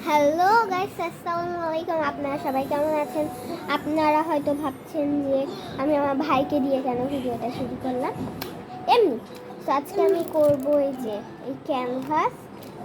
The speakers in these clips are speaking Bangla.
হ্যালো গাইস, আসসালামু আলাইকুম। আপনারা সবাই কেমন আছেন? আপনারা হয়তো ভাবছেন যে আমি আমার ভাইকে দিয়ে কেন ভিডিওটা শুরু করলাম। এমনি তো আজকে আমি করবো এই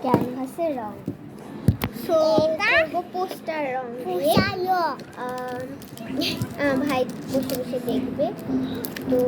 ক্যানভাসের রং। সো করবো পোস্টার রং দিয়ে। ভাই বসে বসে দেখবে। তো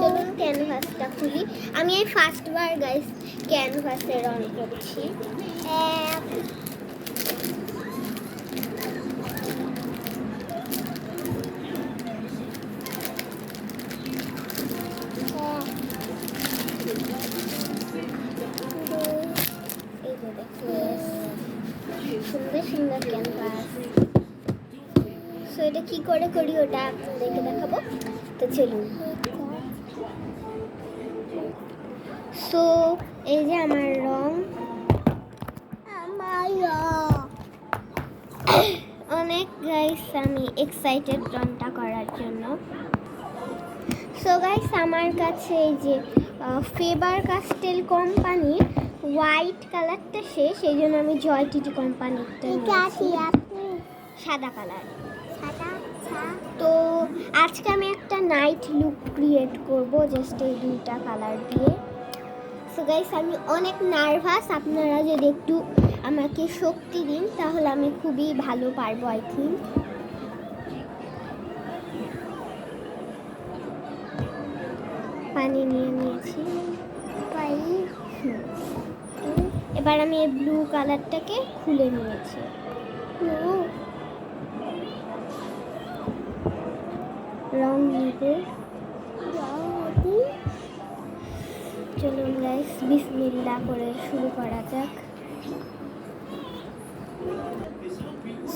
চলুন ক্যানভাসটা খুলি। আমি এই ফার্স্টবার গাইস ক্যানভাসে রং করছি। এই যে দেখুন, সুন্দর সুন্দর ক্যানভাস। সো এটা কি করে করি ওটা আপনাদেরকে দেখাবো। তো চলুন। সো এই যে আমার রং, অনেক গাইস আমি এক্সাইটেড রংটা করার জন্য। সো গাইস আমার কাছে এই যে ফেবার কাস্টেল কোম্পানির হোয়াইট কালারটা শেষ, এই জন্য আমি জয় টিটি কোম্পানিরটা সাদা কালার। তো আজকে আমি একটা নাইট লুক ক্রিয়েট করব জাস্ট এই দুইটা কালার দিয়ে। সো গাইস আমি অনেক নার্ভাস। আপনারা যদি একটু আমাকে শক্তি দিন তাহলে আমি খুবই ভালো পারবো আই থিঙ্ক। পানি নিয়ে নিয়েছি। এবার আমি এই ব্লু কালারটাকে খুলে নিয়েছি। রং নিবে। চলুন গাইস বিসমিল্লাহ করে শুরু করা যাক।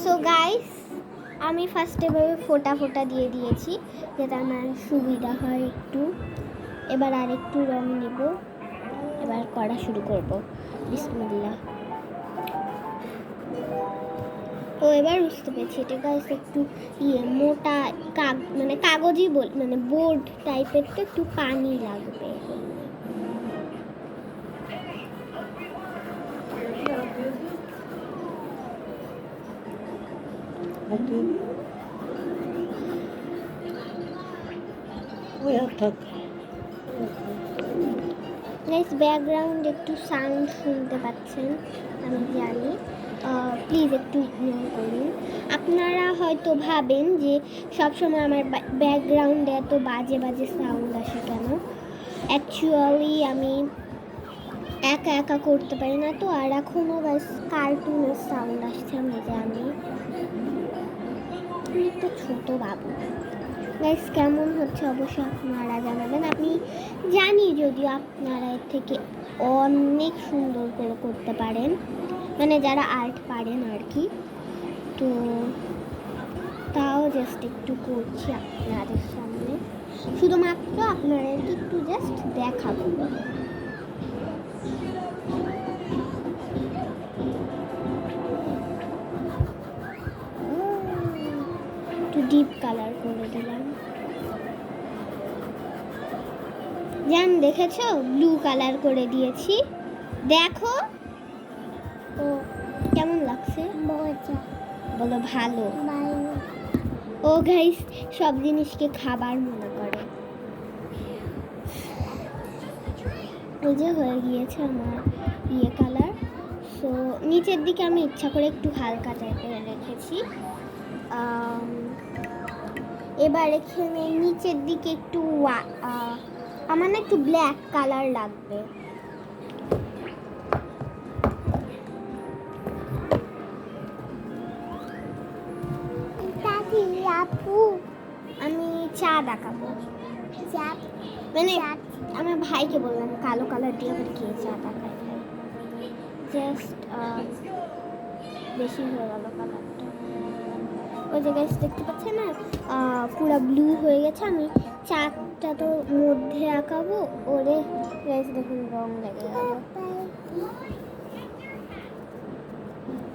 সো গাইস আমি ফার্স্টে ফোটা ফোটা দিয়ে দিয়েছি যাতে আমার সুবিধা হয় একটু। এবার আর একটু রং নিব, এবার করা শুরু করব। বিসমিল্লাহ। তো এবার বুঝতে পেরেছি এটা গাইস একটু মোটা মানে কাগজই মানে বোর্ড টাইপের, তো একটু পানি লাগবে। গাইস ব্যাকগ্রাউন্ড একটু সাউন্ড শুনতে পাচ্ছেন আমি জানি, প্লিজ একটু ইগনোর করুন। আপনারা হয়তো ভাবেন যে সবসময় আমার ব্যাকগ্রাউন্ডে এত বাজে বাজে সাউন্ড আসে কেন। অ্যাকচুয়ালি আমি একা একা করতে পারি না তো, আর এখনও গাইস কার্টুনের সাউন্ড আসছে আমি জানি। একটু ছোট বাবু। গাইস কেমন হচ্ছে অবশ্যই আপনারা জানাবেন। আমি জানি যদিও আপনারা এর থেকে অনেক সুন্দর করে করতে পারেন, মানে যারা আর্ট পারেন আর কি। তো তাও জাস্ট একটু করছি আপনাদের সামনে, শুধুমাত্র আপনারা একটু জাস্ট দেখাবো। একটু ডিপ কালার করে দিলাম। জান দেখেছো ব্লু কালার করে দিয়েছি, দেখো ও কেমন লাগছে বলো। ভালো। ও গাইস সব জিনিসকে খাবার মনে করে। এই যে হয়ে গিয়েছে আমার কালার। সো নিচের দিকে আমি ইচ্ছা করে একটু হালকা টাইপের রেখেছি। এবার এখানে নিচের দিকে একটু আমার না একটু ব্ল্যাক কালার লাগবে। আমি চা দেখাবো, মানে আমার ভাইকে বললাম কালো কালার দিয়ে আবার কে চা দেখায়। জাস্ট বেশি হয়ে গেল কালারটা। ওই যে গাইস দেখতে পাচ্ছেন না পুরো ব্লু হয়ে গেছে। আমি চারটা তো মধ্যে আঁকাবো। ওরে গাইস দেখুন রং লেগে গেল।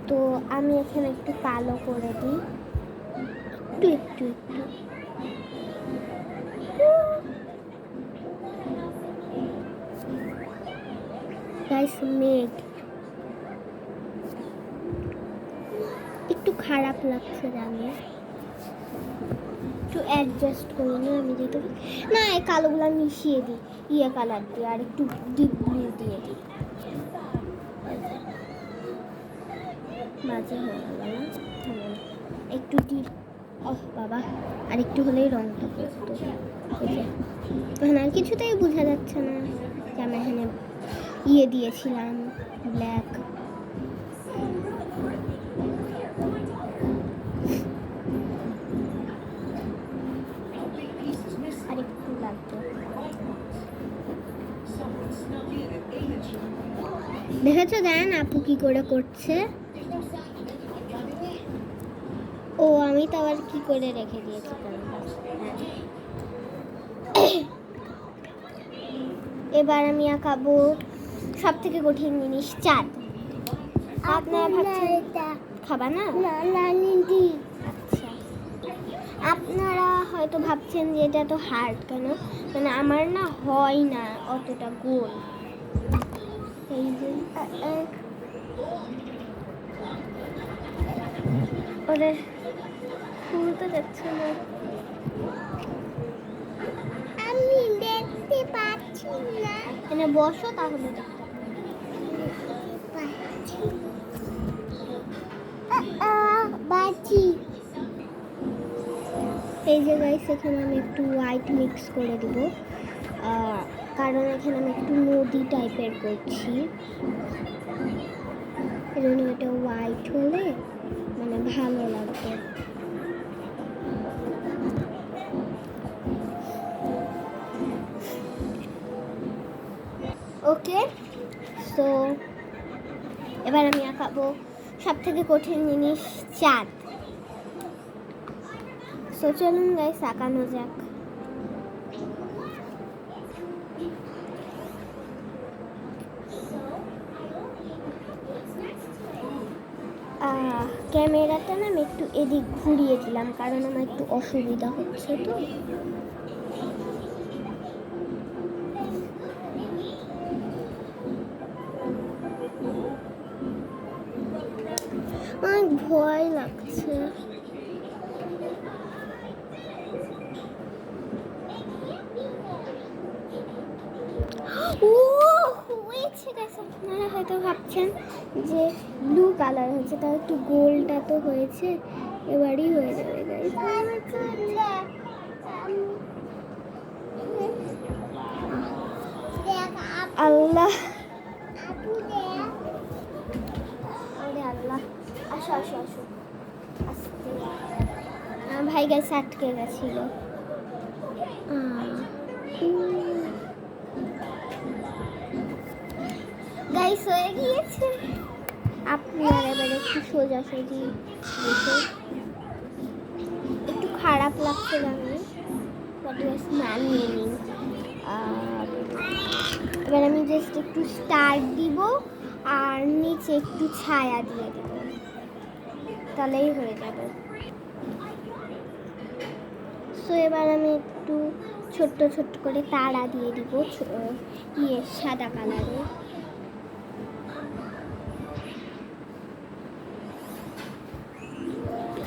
তো আমি এখানে একটু কালো করে দিই, একটু একটু একটু। গাইস মেঘ একটু খারাপ লাগছে জানি, একটু অ্যাডজাস্ট করে নিই আমি যেহেতু না এই কালোগুলো মিশিয়ে দিই ইয়ে কালার দিয়ে আর একটু ডিপ ব্লু দিয়ে দিই। বাজে হয়ে গেল না, একটু ডিপ, ওহ বাবা আর একটু হলেই রঙটা পড়তো। এখানে আর কিছুতেই বোঝা যাচ্ছে না যে আমি এখানে ইয়ে দিয়েছিলাম ব্ল্যাক। আর একটু লাগবে, দেখেছো দেন আপু কি করে করছে। ও আমি তো আবার কি করে রেখে দিয়েছি এবার আমি আঁকাবো সব থেকে কঠিন জিনিস চাঁদ। আপনারা ভাবছেন খাবা না? আচ্ছা, আপনারা হয়তো ভাবছেন যে এটা তো হার্ড কেন, মানে আমার না হয় না অতটা গোল। এই যে ওদের খুলতে যাচ্ছে না, আমি দেখতে পাচ্ছি না। এখানে বসো তাহলে দেখতে পাচ্ছি। এই যে গাইস এখানে আমি একটু হোয়াইট মিক্স করে দিব, কারণ এখানে আমি একটু নদী টাইপের করছি, এই জন্য এটা হোয়াইট হলে মানে ভালো লাগবে। ওকে, সো এবার আমি আঁকাবো সব থেকে কঠিন জিনিস চাঁদ। সো চলুন গাইস আঁকানো যাক। ক্যামেরাটা না আমি একটু এদিক ঘুরিয়ে দিলাম কারণ আমার একটু অসুবিধা হচ্ছে, তো অনেক ভয় লাগছে। আপনারা হয়তো ভাবছেন যে ব্লু কালার হয়েছে, তাও একটু গোলটা তো হয়েছে, এবারই হয়ে যাবে গাইস। আল্লাহ আল্লাহ, আসো আসো আসো, ভাই গাইস আটকে গেছিল। গাইস হয়ে গিয়েছে। আপনার এবার একটু সোজাসুজি দেখে, একটু খারাপ লাগছে জানি, বাট মানিয়ে নিন। এবার আমি জাস্ট একটু স্টার দিব আর নিচে একটু ছায়া দিয়ে দেব, তাহলেই হয়ে যাবে। সো এবার আমি একটু ছোট্ট ছোট্ট করে তারা দিয়ে দিব ইয়ে সাদা কালারে।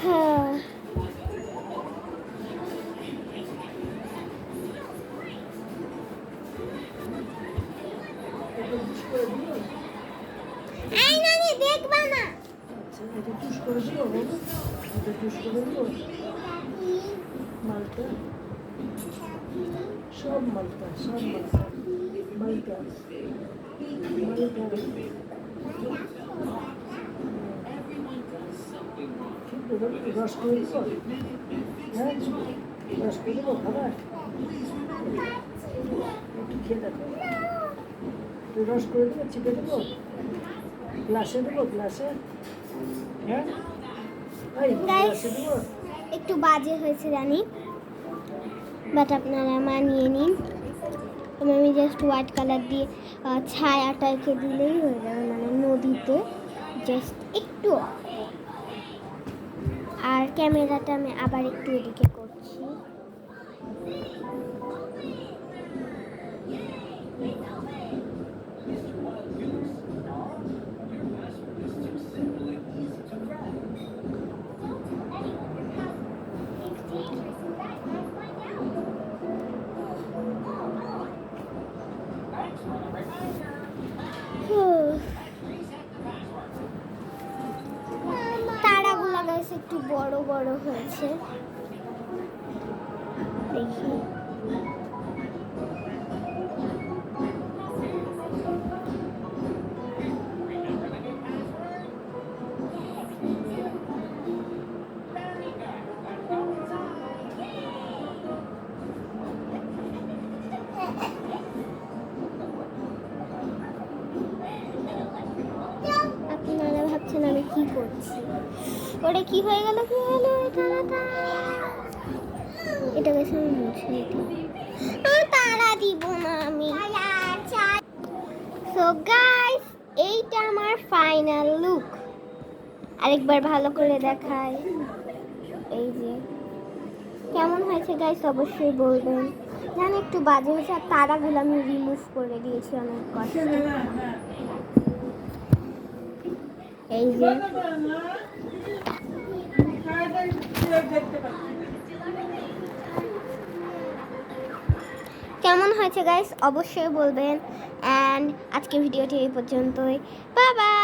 হ্যাঁ এই নানি দেখবা না। আচ্ছা এটা পুশ করে দিও, এটা পুশ করে দিও মালটা, সব মালটা মালটা রস করে দিব, হ্যাঁ রস করে দেবো খাবার একটু খেয়ে দেখো, রস করে দেবো, চিপে দেবো, গ্লাসে দেবো, গ্লাসে, হ্যাঁ গ্লাসে দেবো। একটু বাজে হয়েছে জানি, বাট আপনারা মানিয়ে নিন। আমি জাস্ট হোয়াইট কালার দিয়ে ছায়াটাকে দিলেই হয়ে যাবে, মানে নদীতে জাস্ট একটু। আর ক্যামেরাটা আমি আবার একটু এদিকে করছি। বড় হয়েছে, দেখি। আপনারা ভাবছেন আমি কি করছি, ওটা কি হয়ে গেল, কি হলো, এটা গেছে আমি মুছে দিই, তারা দিব না আমি। সো গাইস, এইটা আমার ফাইনাল লুক। আরেকবার ভালো করে দেখাই, এই যে কেমন হয়েছে গাইস অবশ্যই বলবেন। জানি একটু বাজে হয়েছে, আর তারাগুলো আমি রিমুভ করে দিয়েছি অনেক কষ্টে। এই যে কেমন হয়েছে গাইস অবশ্যই বলবেন। অ্যান্ড আজকে ভিডিওটি এই পর্যন্তই। Bye bye.